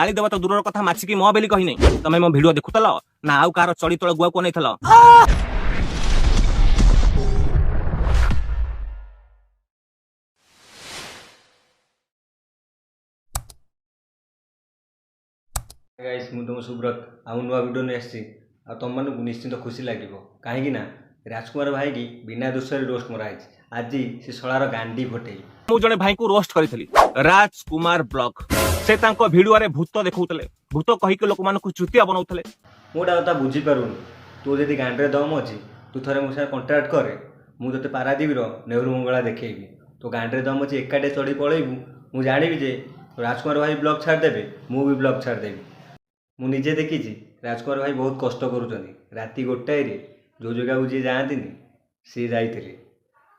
गाली देवा तो दूर कथा माछिकी मो बेली कही नहीं तमे मो वीडियो देखुतल ना आउ कार चड़ी तळ गुआ को नैथल। गाइस मु तुम सुब्रत आउ नुआ वीडियो ने आसी आ तुम मानक निश्चिंत खुशी लगे कहीं ना राजकुमार भाई की बिना दोष रोस्ट मरा आज से शଳାର गांडी फटे मु जने भाई को रोस्ट करिथली राजकुमार ब्लॉग से तांको वीडियो रे भूत देखौतले भूत कहि के लोक मानक चुतिया बनाउतले। मुझा कथा बुझी पारुनी तू जदि गांडी दम अच्छी तू थे मो कंट्राक्ट करे मुझे पारादीप नेहरू मंगला देखी तो गांडी दम अच्छी एकाटे चढ़ी पलैबू मुझे जानी जे राजकुमार भाई ब्लॉग छाड़देवे मु भी ब्लॉग छाड़देवी। मुझे देखी राजकुमार भाई बहुत कष्ट करुँच राति 1टाए जो जगह को जी जाती सी जाइए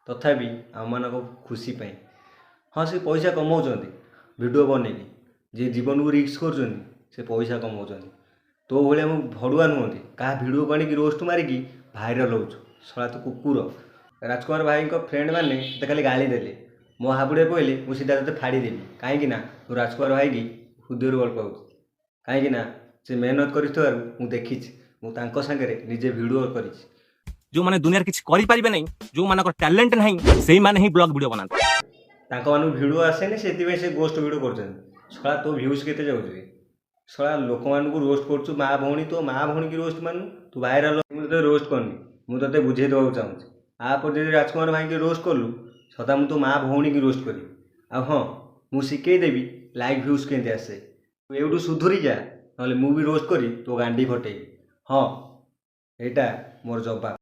तथापि आम मान खुशी पाई हाँ से पैसा कमाऊँ वीडियो बनैकी जी जीवन को रिस्क कर पैसा कमाऊँ तो भाया मु भड़ुआ नुहति क्या भिड को आनिक रोस्ट मारिकी भाइराल हो शला तो कुकुर राजकुमार भाई फ्रेंड मैंने तो खाली गाली देले मो हाबुड़े पहले मुझे सीधा ते फाड़ीदेवी कहीं तू राजकुमार भाई की हृदय भल पाऊ कहीं से मेहनत कर देखी सागे निजे भिड कर जो माने दुनिया किछि करि परिबे नहीं जो मानक टैलेंट नहीं सेही माने ही ब्लॉग वीडियो बनाते भिड आसेनि से गोस्ट भिड कर तो भ्यूज के जाऊे शला लोक मानक रोस्ट कर माँ भौणी तो माँ भौणी की रोस्ट मानु तू भाइराल मुझे रोस्ट करनी मुझे बुझे देवाक चाहूँगी आप राजकुमार भाई की रोस्ट कलु सदा मुझे तो माँ भौणी की रोस्ट करी आ हाँ मुझे शिखेदेवी लाइक भ्यूज के आसे तू एवटू सुधुरी जा ना मुझे रोस्ट करी तो गांडी फटे हाँ यहाँ मोर जवाब।